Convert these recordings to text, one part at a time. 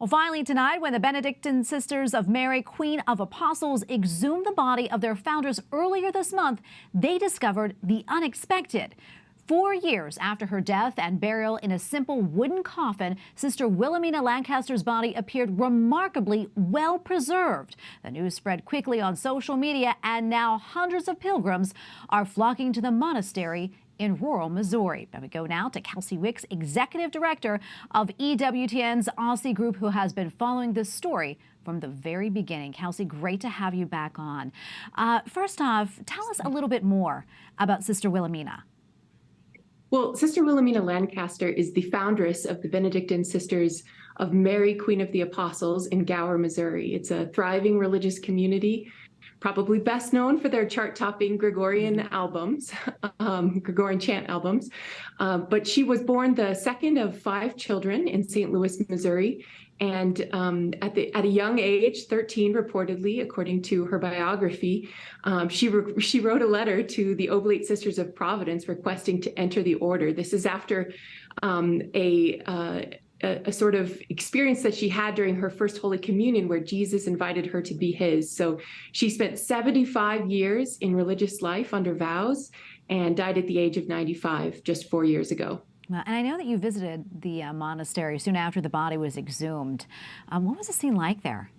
Well, finally tonight, when the Benedictine Sisters of Mary, Queen of Apostles, exhumed the body of their foundress earlier this month, they discovered the unexpected. 4 years after her death and burial in a simple wooden coffin, Sister Wilhelmina Lancaster's body appeared remarkably well preserved. The news spread quickly on social media, and now hundreds of pilgrims are flocking to the monastery in rural Missouri. And we go now to Kelsey Wicks, Executive Director of EWTN's Aussie Group, who has been following this story from the very beginning. Kelsey, great to have you back on. First off, tell us a little bit more about Sister Wilhelmina. Well, Sister Wilhelmina Lancaster is the foundress of the Benedictine Sisters of Mary, Queen of the Apostles in Gower, Missouri. It's a thriving religious community, probably best known for their chart-topping Gregorian albums, Gregorian chant albums. But she was born the second of 5 children in St. Louis, Missouri. And at a young age, 13 reportedly, according to her biography, she wrote a letter to the Oblate Sisters of Providence requesting to enter the order. This is after a sort of experience that she had during her first Holy Communion, where Jesus invited her to be his. So she spent 75 years in religious life under vows and died at the age of 95 just 4 years ago. And I know that you visited the monastery soon after the body was exhumed. What was the scene like there?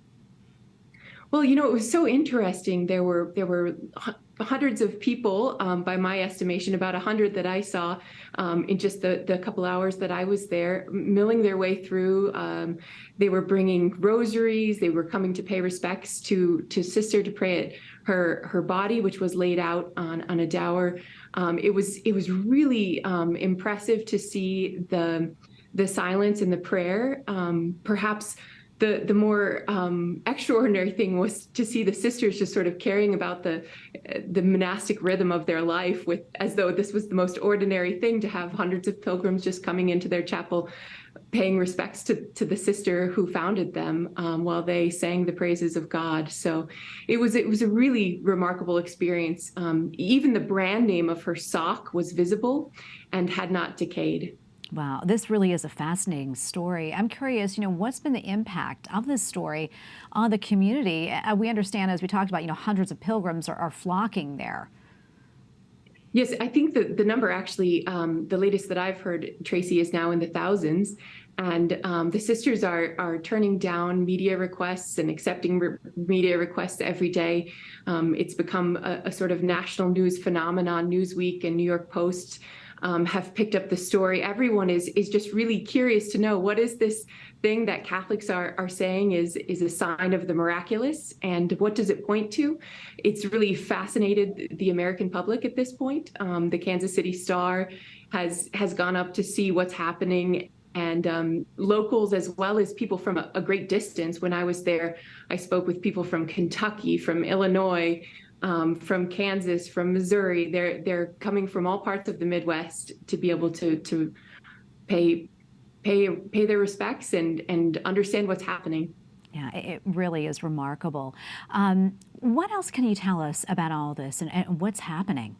Well, you know, it was so interesting. There were hundreds of people, by my estimation, about 100 that I saw in just the couple hours that I was there, milling their way through. They were bringing rosaries. They were coming to pay respects to Sister, to pray at her body, which was laid out on a dower. It was really impressive to see the silence and the prayer. Perhaps the more extraordinary thing was to see the sisters just sort of caring about the monastic rhythm of their life, with as though this was the most ordinary thing to have hundreds of pilgrims just coming into their chapel, paying respects to the sister who founded them, while they sang the praises of God. So it was a really remarkable experience. Even the brand name of her sock was visible and had not decayed. Wow, this really is a fascinating story. I'm curious, what's been the impact of this story on the community? We understand, as we talked about, hundreds of pilgrims are flocking there. Yes, I think the number actually, the latest that I've heard, Tracy, is now in the thousands. And the sisters are turning down media requests and accepting media requests every day. It's become a sort of national news phenomenon. Newsweek and New York Post have picked up the story. Everyone is just really curious to know, what is this thing that Catholics are saying is a sign of the miraculous, and what does it point to? It's really fascinated the American public at this point. The Kansas City Star has gone up to see what's happening, and locals as well as people from a great distance. When I was there, I spoke with people from Kentucky, from Illinois, from Kansas, from Missouri. They're coming from all parts of the Midwest to be able to pay their respects and understand what's happening. Yeah, it really is remarkable. What else can you tell us about all this and what's happening?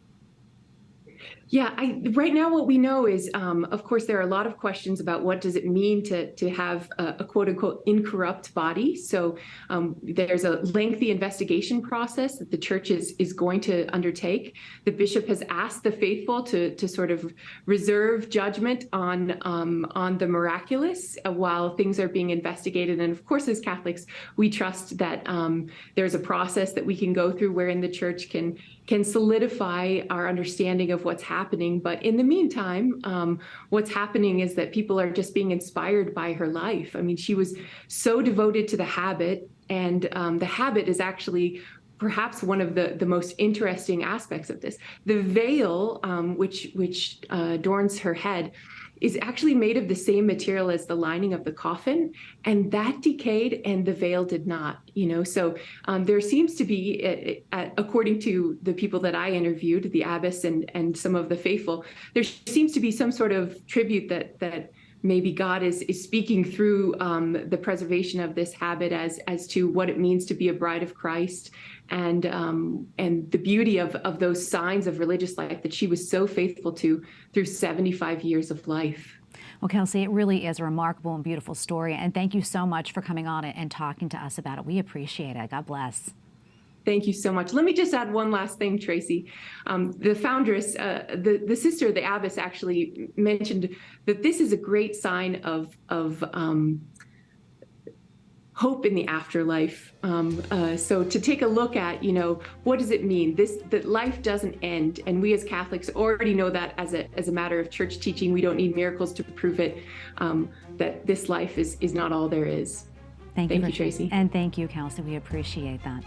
Yeah, right now what we know is, of course, there are a lot of questions about what does it mean to have a quote unquote incorrupt body. So there's a lengthy investigation process that the church is going to undertake. The bishop has asked the faithful to sort of reserve judgment on the miraculous while things are being investigated. And of course, as Catholics, we trust that there's a process that we can go through wherein the church can solidify our understanding of what's happening. But in the meantime, what's happening is that people are just being inspired by her life. I mean, she was so devoted to the habit, and the habit is actually perhaps one of the most interesting aspects of this. The veil, which adorns her head, is actually made of the same material as the lining of the coffin, and that decayed and the veil did not. So there seems to be, according to the people that I interviewed, the abbess and some of the faithful, there seems to be some sort of tribute that maybe God is speaking through the preservation of this habit as to what it means to be a bride of Christ, and the beauty of those signs of religious life that she was so faithful to through 75 years of life. Well, Kelsey, it really is a remarkable and beautiful story. And thank you so much for coming on and talking to us about it. We appreciate it. God bless. Thank you so much. Let me just add one last thing, Tracy. The foundress, the sister, the abbess, actually mentioned that this is a great sign of hope in the afterlife. So to take a look at, what does it mean? That life doesn't end, and we as Catholics already know that as a matter of church teaching. We don't need miracles to prove it. That this life is not all there is. Thank you, Tracy. And thank you, Kelsey. We appreciate that.